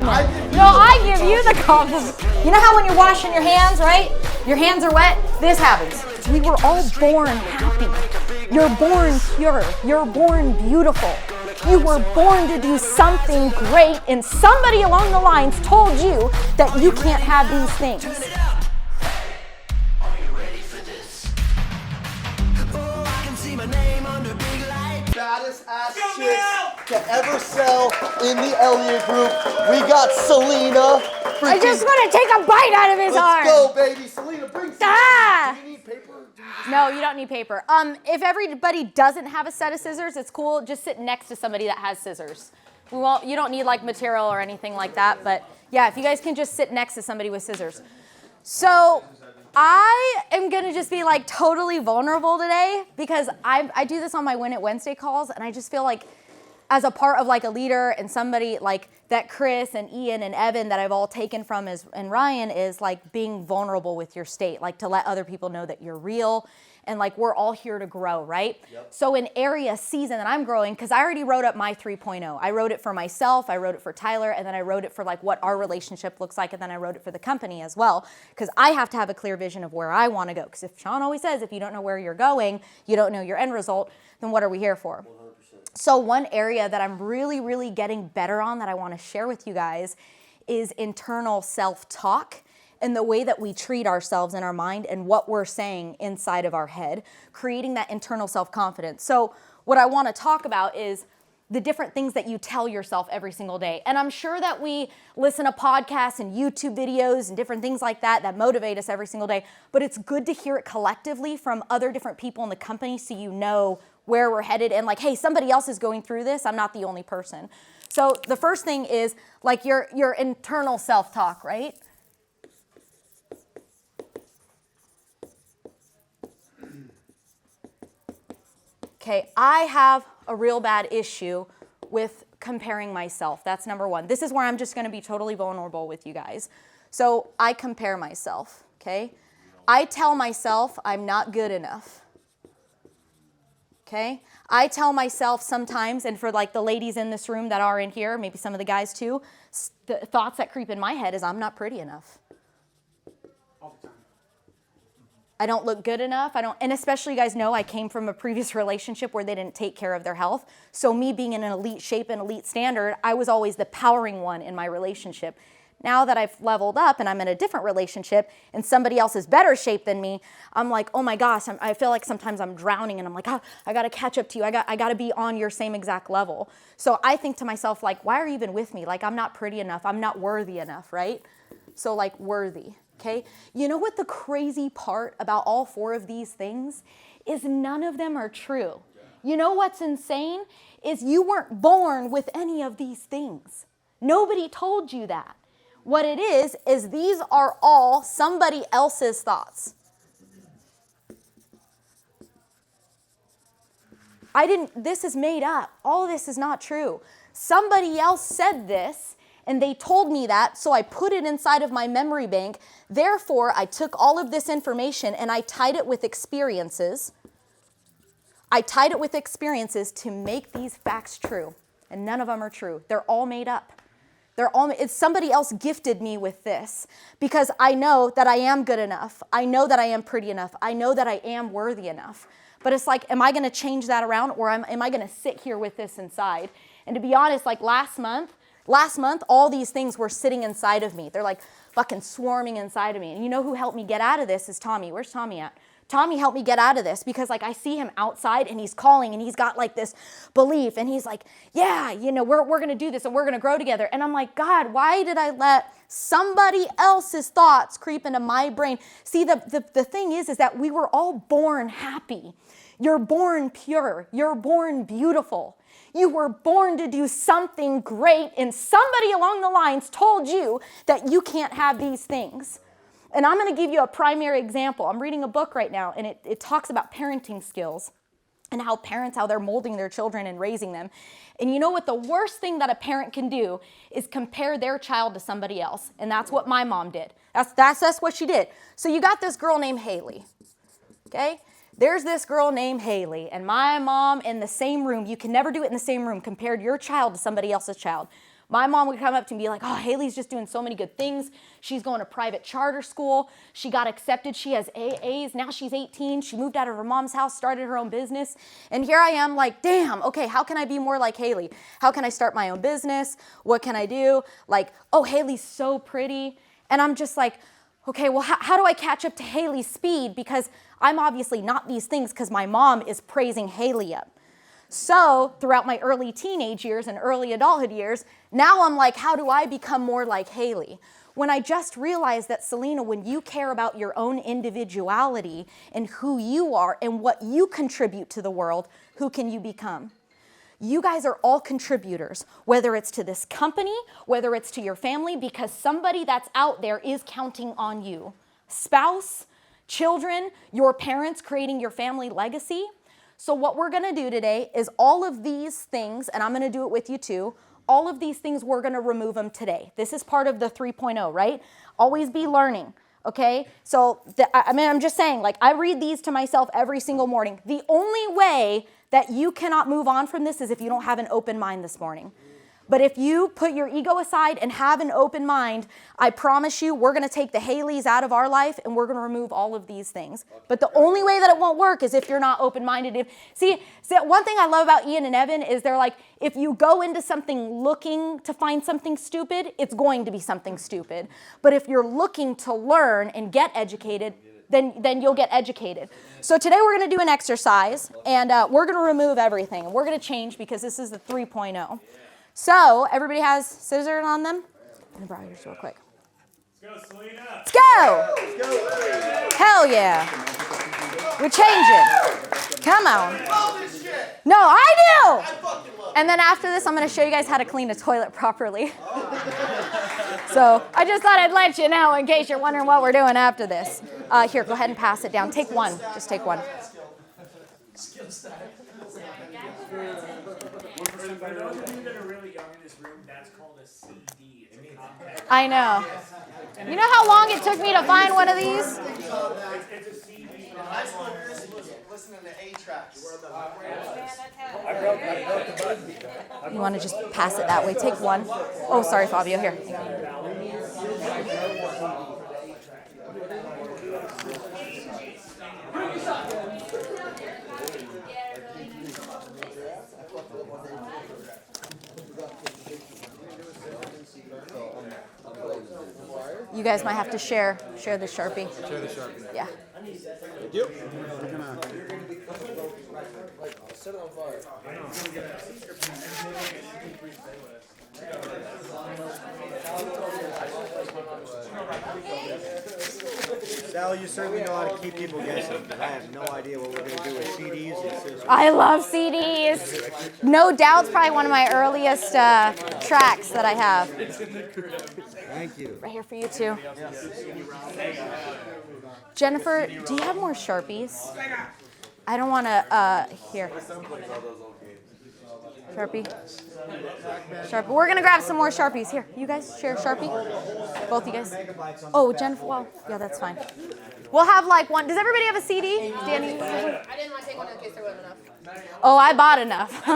compliment. No, I give you the compliment. You know how when you're washing your hands, right? Your hands are wet? This happens. We were all born happy. You're born pure. You're born beautiful. You were born to do something great, and somebody along the lines told you that you can't have these things. Baddest ass chicks to ever sell in the Elliott Group. We got Celina. I just want to take a bite out of his arm. Let's go, baby. Celina, bring some. Ah! Do you need paper? No, you don't need paper. If everybody doesn't have a set of scissors, it's cool. Just sit next to somebody that has scissors. You don't need like material or anything like that. But yeah, if you guys can just sit next to somebody with scissors. So I am gonna just be like totally vulnerable today because I do this on my Win It Wednesday calls, and I just feel like as a part of like a leader and somebody like that Chris and Ian and Evan that I've all taken from and Ryan is like being vulnerable with your state, like to let other people know that you're real and like we're all here to grow, right? Yep. So in area season that I'm growing, because I already wrote up my 3.0. I wrote it for myself, I wrote it for Tyler, and then I wrote it for like what our relationship looks like, and then I wrote it for the company as well, because I have to have a clear vision of where I want to go. Because if Sean always says, if you don't know where you're going, you don't know your end result, then what are we here for? 100%. So one area that I'm really, really getting better on that I want to share with you guys is internal self-talk and the way that we treat ourselves in our mind and what we're saying inside of our head, creating that internal self-confidence. So what I want to talk about is the different things that you tell yourself every single day. And I'm sure that we listen to podcasts and YouTube videos and different things like that that motivate us every single day, but it's good to hear it collectively from other different people in the company so you know where we're headed and like, hey, somebody else is going through this. I'm not the only person. So the first thing is like your internal self-talk, right? Okay, I have a real bad issue with comparing myself. That's number one. This is where I'm just gonna be totally vulnerable with you guys. So I compare myself, okay? I tell myself I'm not good enough. Okay, I tell myself sometimes, and for like the ladies in this room that are in here, maybe some of the guys too, the thoughts that creep in my head is I'm not pretty enough. All the time. I don't look good enough. And especially you guys know I came from a previous relationship where they didn't take care of their health. So me being in an elite shape and elite standard, I was always the powering one in my relationship. Now that I've leveled up and I'm in a different relationship and somebody else is better shape than me, I'm like, oh my gosh, I feel like sometimes I'm drowning and I'm like, oh, I got to catch up to you. I got to be on your same exact level. So I think to myself, like, why are you even with me? Like, I'm not pretty enough. I'm not worthy enough, right? So like worthy, okay? You know what the crazy part about all four of these things is none of them are true. You know what's insane is you weren't born with any of these things. Nobody told you that. What it is these are all somebody else's thoughts. This is made up. All of this is not true. Somebody else said this and they told me that, so I put it inside of my memory bank. Therefore, I took all of this information and I tied it with experiences. I tied it with experiences to make these facts true. And none of them are true. They're all made up. It's somebody else gifted me with this because I know that I am good enough. I know that I am pretty enough. I know that I am worthy enough. But it's like, am I going to change that around or am I going to sit here with this inside? And to be honest, like last month, all these things were sitting inside of me. They're like fucking swarming inside of me. And you know who helped me get out of this is Tommy. Where's Tommy at? Tommy helped me get out of this because like I see him outside and he's calling and he's got like this belief and he's like, yeah, you know, we're going to do this and we're going to grow together. And I'm like, God, why did I let somebody else's thoughts creep into my brain? See, the thing is that we were all born happy. You're born pure. You're born beautiful. You were born to do something great and somebody along the lines told you that you can't have these things. And I'm going to give you a primary example. I'm reading a book right now, and it talks about parenting skills and how they're molding their children and raising them. And you know what the worst thing that a parent can do is compare their child to somebody else. And that's what my mom did. That's what she did. So you got this girl named Haley, okay? There's this girl named Haley, and my mom in the same room. You can never do it in the same room, compared your child to somebody else's child. My mom would come up to me and be like, oh, Haley's just doing so many good things. She's going to private charter school. She got accepted. She has A's. Now she's 18. She moved out of her mom's house, started her own business. And here I am like, damn, okay, how can I be more like Haley? How can I start my own business? What can I do? Like, oh, Haley's so pretty. And I'm just like, okay, well, how do I catch up to Haley's speed? Because I'm obviously not these things because my mom is praising Haley up. So throughout my early teenage years and early adulthood years, now I'm like, how do I become more like Haley? When I just realized that, Celina, when you care about your own individuality and who you are and what you contribute to the world, who can you become? You guys are all contributors, whether it's to this company, whether it's to your family, because somebody that's out there is counting on you. Spouse, children, your parents creating your family legacy. So what we're gonna do today is all of these things, and I'm gonna do it with you too, all of these things, we're gonna remove them today. This is part of the 3.0, right? Always be learning, okay? So, I'm just saying, like, I read these to myself every single morning. The only way that you cannot move on from this is if you don't have an open mind this morning. But if you put your ego aside and have an open mind, I promise you, we're going to take the Haleys out of our life and we're going to remove all of these things. But the only way that it won't work is if you're not open-minded. See, one thing I love about Ian and Evan is they're like, if you go into something looking to find something stupid, it's going to be something stupid. But if you're looking to learn and get educated, then you'll get educated. So today we're going to do an exercise, and we're going to remove everything. We're going to change because this is the 3.0. So, everybody has scissors on them? I'm going to borrow yours real quick. Let's go, Celina. Let's go! Let's go. Hell yeah. We're changing. Come on. No, I do! And then after this, I'm going to show you guys how to clean a toilet properly. So, I just thought I'd let you know in case you're wondering what we're doing after this. Here, go ahead and pass it down. Take one. Just take one. For those of you that are really young in this room, that's called a CD. It's a compact. I know. You know how long it took me to find one of these? It's a CD. High school Chris was listening to 8-tracks. You want to just pass it that way. Take one. Oh, sorry, Fabio. Here. You guys might have to share the Sharpie. Share the Sharpie. Yeah. Thank you. We're gonna set it on fire. Sal, you certainly know how to keep people guessing, but I have no idea what we're going to do with CDs and scissors. I love CDs. No Doubt's probably one of my earliest tracks that I have. Thank you. Right here for you too. Jennifer, do you have more Sharpies? I don't want to, here. Sharpie. Sharpie. We're going to grab some more Sharpies. Here, you guys share a Sharpie? Both you guys? Oh, Jennifer, well, yeah, that's fine. We'll have like one. Does everybody have a CD? Danny? I didn't want to take one in case there wasn't enough. Oh, I bought enough.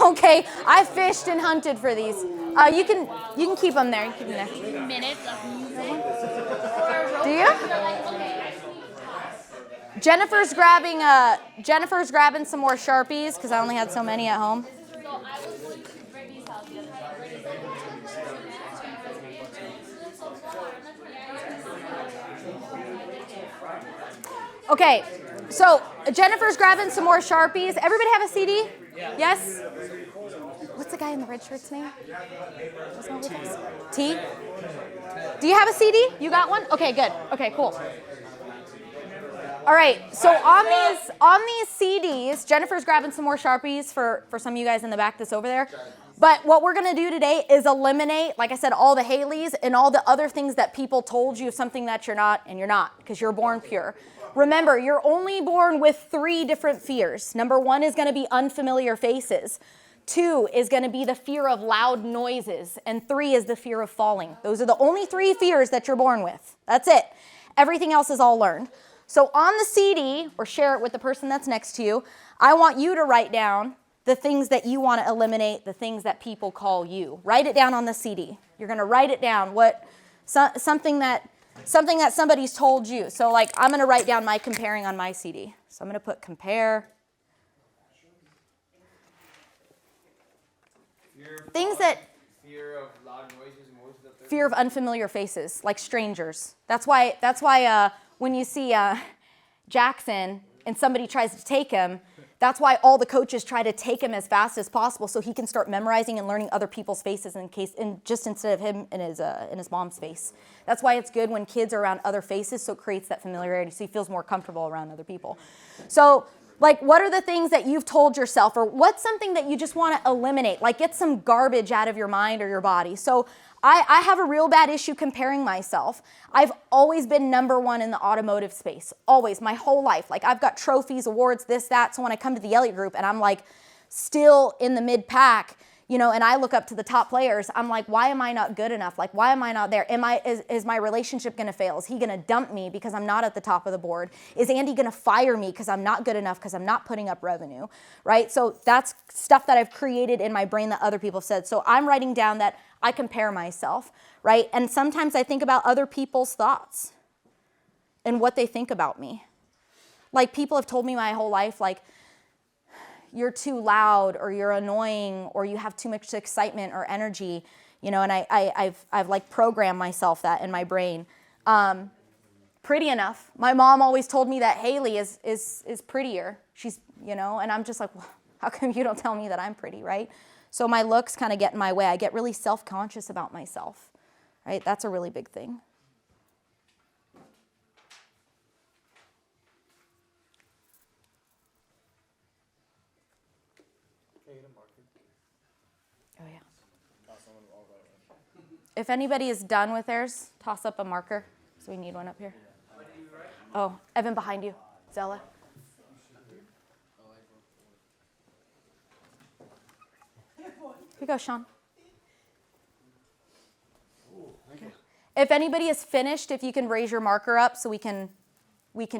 Okay, I fished and hunted for these. You can keep them there. You can keep them there. Minutes of music. Do you? Jennifer's grabbing some more Sharpies because I only had so many at home. So I was going to Brittany's house. Okay, so Jennifer's grabbing some more Sharpies. Everybody have a CD? Yes? What's the guy in the red shirt's name? T? Do you have a CD? You got one? Okay, good. Okay, cool. All right, so on these CDs, Jennifer's grabbing some more Sharpies for some of you guys in the back that's over there. But what we're going to do today is eliminate, like I said, all the Haleys and all the other things that people told you something that you're not, and you're not, because you're born pure. Remember, you're only born with 3 different fears. Number 1 is going to be unfamiliar faces. 2 is going to be the fear of loud noises. And 3 is the fear of falling. Those are the only 3 fears that you're born with. That's it. Everything else is all learned. So on the CD, or share it with the person that's next to you, I want you to write down the things that you want to eliminate, the things that people call you. Write it down on the CD. You're going to write it down, something that somebody's told you. So like I'm going to write down my comparing on my CD. So I'm going to put compare. Fear of loud noises, fear of unfamiliar faces, like strangers. That's why when you see Jackson and somebody tries to take him, that's why all the coaches try to take him as fast as possible so he can start memorizing and learning other people's faces just instead of him in his mom's face. That's why it's good when kids are around other faces, so it creates that familiarity so he feels more comfortable around other people. So like, what are the things that you've told yourself, or what's something that you just want to eliminate? Like, get some garbage out of your mind or your body. So I have a real bad issue comparing myself. I've always been number one in the automotive space, always, my whole life. Like, I've got trophies, awards, this, that. So when I come to the Elliott Group and I'm like still in the mid-pack, and I look up to the top players, I'm like, why am I not good enough? Like, why am I not there? Is my relationship going to fail? Is he going to dump me because I'm not at the top of the board? Is Andy going to fire me because I'm not good enough, because I'm not putting up revenue, right? So that's stuff that I've created in my brain that other people have said. So I'm writing down that I compare myself, right? And sometimes I think about other people's thoughts and what they think about me. Like, people have told me my whole life, like, you're too loud, or you're annoying, or you have too much excitement or energy, and I've like programmed myself that in my brain. Pretty enough. My mom always told me that Haley is prettier. She's, and I'm just like, well, how come you don't tell me that I'm pretty, right? So my looks kind of get in my way. I get really self-conscious about myself, right? That's a really big thing. Oh, yeah. If anybody is done with theirs, toss up a marker. So we need one up here. Oh, Evan behind you. Zella. Here you go, Sean. If anybody is finished, if you can raise your marker up so we can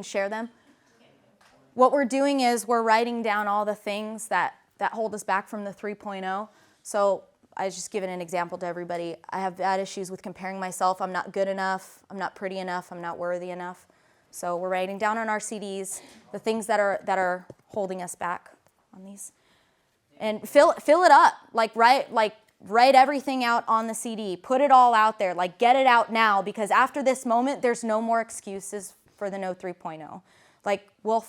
share them. What we're doing is we're writing down all the things that hold us back from the 3.0. So I was just giving an example to everybody. I have bad issues with comparing myself. I'm not good enough. I'm not pretty enough. I'm not worthy enough. So we're writing down on our CDs the things that are holding us back on these. And fill it up. Write everything out on the CD. Put it all out there. Like, get it out now, because after this moment, there's no more excuses for the no 3.0. Like, we'll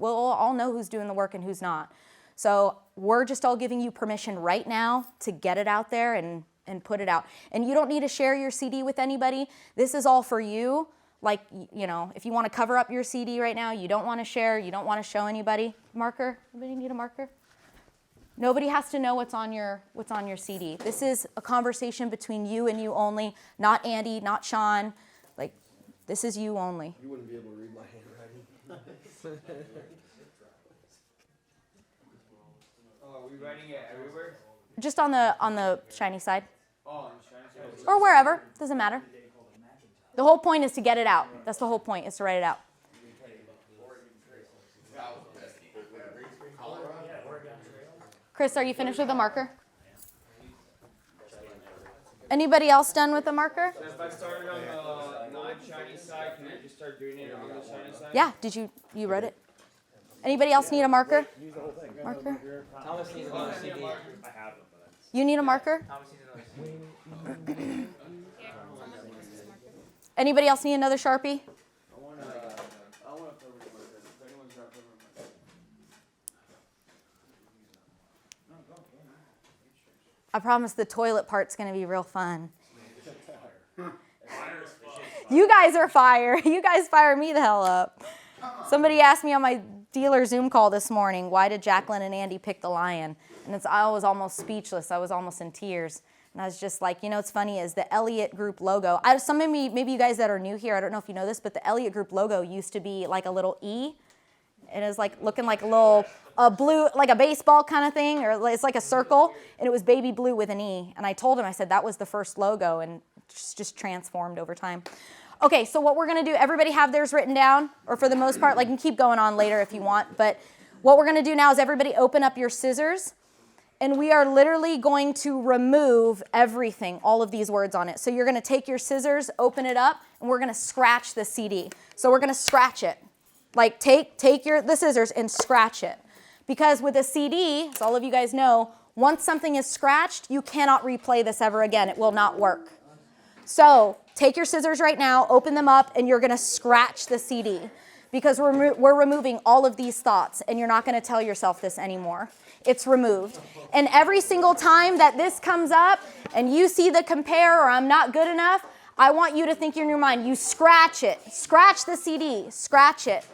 all know who's doing the work and who's not. So we're just all giving you permission right now to get it out there and put it out. And you don't need to share your CD with anybody. This is all for you. Like, if you want to cover up your CD right now, you don't want to share, you don't want to show anybody. Marker? Anybody need a marker? Nobody has to know what's on your CD. This is a conversation between you and you only, not Andy, not Sean. Like, this is you only. You wouldn't be able to read my handwriting. Are we writing it everywhere? Just on the shiny side. Oh, on the shiny side. Or wherever, doesn't matter. The whole point is to get it out. That's the whole point, is to write it out. Chris, are you finished with the marker? Anybody else done with the marker? So if I started on the non-shiny side, can I just start doing it on the shiny side? Yeah, you wrote it? Anybody else need a marker? Marker? Thomas needs another CD. You need a marker? Thomas needs another CD. Anybody else need another Sharpie? I want to cover it with this. If anyone's got cover it. I promise the toilet part's going to be real fun. You guys are fire. You guys fire me the hell up. Somebody asked me on my dealer Zoom call this morning, why did Jacqueline and Andy pick the lion? And I was almost speechless. I was almost in tears. And I was just like, what's funny is the Elliott Group logo. Maybe you guys that are new here, I don't know if you know this, but the Elliott Group logo used to be like a little E. And it was like looking like a blue, like a baseball kind of thing, or it's like a circle. And it was baby blue with an E. And I told him, I said, that was the first logo, and it's just transformed over time. Okay, so what we're going to do, everybody have theirs written down, or for the most part, like, you can keep going on later if you want, but What we're going to do now is everybody open up your scissors, and we are literally going to remove everything, all of these words on it. So you're going to take your scissors, open it up, and we're going to scratch the CD. So we're going to scratch it. Like take the scissors and scratch it. Because with a CD, as all of you guys know, once something is scratched, you cannot replay this ever again. It will not work. So take your scissors right now, open them up, and you're going to scratch the CD. Because we're removing all of these thoughts, and you're not going to tell yourself this anymore. It's removed. And every single time that this comes up and you see the compare or I'm not good enough, I want you to think in your mind, you scratch it. Scratch the CD. Scratch it.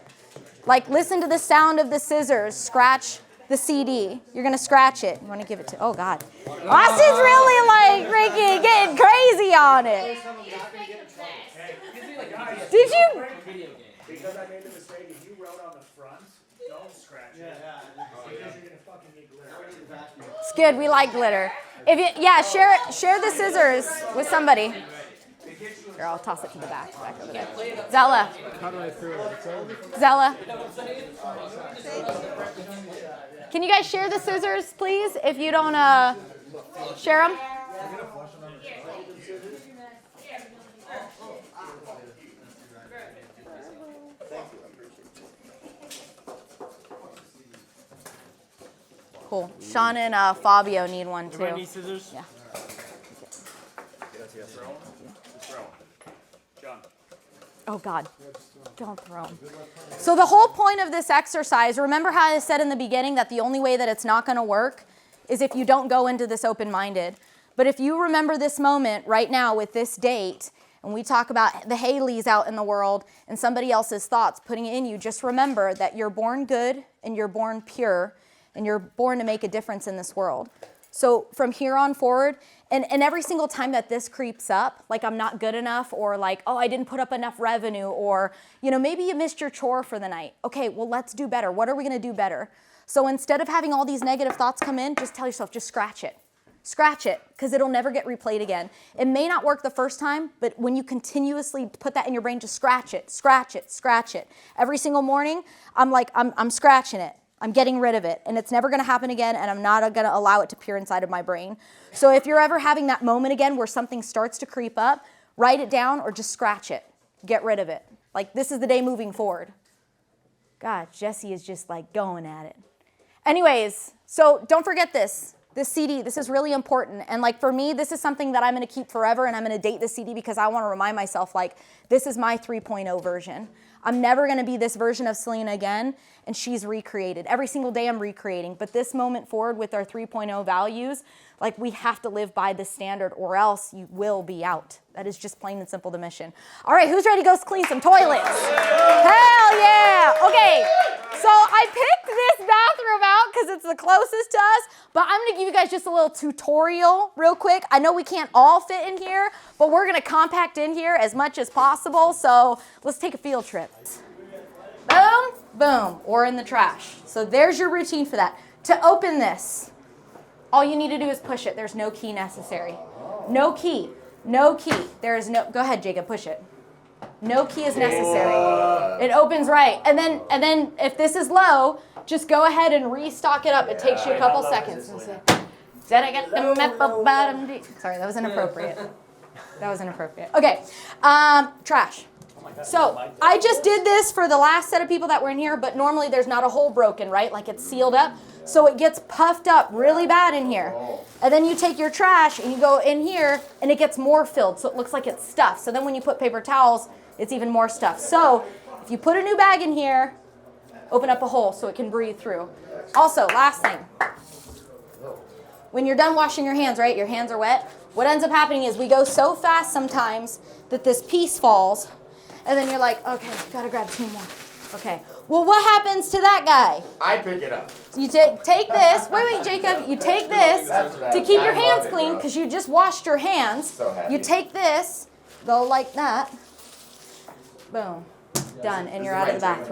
Like listen to the sound of the scissors. Scratch the CD. You're going to scratch it. You want to give it to, oh God. Austin's really like freaking getting crazy on it. Did you? Because I made the mistake, if you wrote on the front, don't scratch it. Because you're gonna fucking need glitter. It's good. We like glitter. If you, yeah, share the scissors with somebody. Here, I'll toss it to the back over there. Zella. Zella. Can you guys share the scissors, please? If you don't share them. Cool. Sean and Fabio need one too. Everybody need scissors? Yeah. Oh God, don't throw them. So the whole point of this exercise, remember how I said in the beginning that the only way that it's not going to work is if you don't go into this open-minded. But if you remember this moment right now with this date, and we talk about the Haleys out in the world and somebody else's thoughts putting it in you, just remember that you're born good and you're born pure and you're born to make a difference in this world. So from here on forward, and every single time that this creeps up, like I'm not good enough, or like, oh, I didn't put up enough revenue, or, you know, maybe you missed your chore for the night. Okay, well, let's do better. What are we going to do better? So instead of having all these negative thoughts come in, just tell yourself, just scratch it. Scratch it, because it'll never get replayed again. It may not work the first time, but when you continuously put that in your brain, just scratch it, scratch it, scratch it. Every single morning, I'm scratching it. I'm getting rid of it, and it's never going to happen again, and I'm not going to allow it to peer inside of my brain. So if you're ever having that moment again where something starts to creep up, write it down or just scratch it. Get rid of it. Like, this is the day moving forward. God, Jesse is just like going at it. Anyways, so don't forget this. This CD, this is really important. And like for me, this is something that I'm going to keep forever, and I'm going to date this CD because I want to remind myself, like, this is my 3.0 version. I'm never going to be this version of Celina again, and she's recreated. Every single day I'm recreating. But this moment forward with our 3.0 values, like, we have to live by this standard or else you will be out. That is just plain and simple the mission. All right, who's ready to go clean some toilets? Hell yeah! Okay, so I picked this bathroom out because it's the closest to us, but I'm going to give you guys just a little tutorial real quick. I know we can't all fit in here, but we're going to compact in here as much as possible, so let's take a field trip. Boom, boom, or in the trash. So there's your routine for that. To open this, all you need to do is push it. There's no key necessary. No key. No key. There is no, go ahead, Jacob, push it. No key is necessary. It opens right. And then if this is low, just go ahead and restock it up. It takes you a couple seconds. Sorry, that was inappropriate. That was inappropriate. Okay, trash. So I just did this for the last set of people that were in here, but normally there's not a hole broken, right? Like it's sealed up. So it gets puffed up really bad in here. And then you take your trash and you go in here and it gets more filled. So it looks like it's stuffed. So then when you put paper towels, it's even more stuff. So if you put a new bag in here, open up a hole so it can breathe through. Also, last thing. When you're done washing your hands, right? Your hands are wet. What ends up happening is we go so fast sometimes that this piece falls. And then you're like, okay, gotta grab 2 more. Okay. Well, what happens to that guy? I pick it up. You take this. Wait, Jacob. You take this to keep your hands clean because you just washed your hands. So happy. You take this, go like that. Boom. Done. And you're out of the bathroom.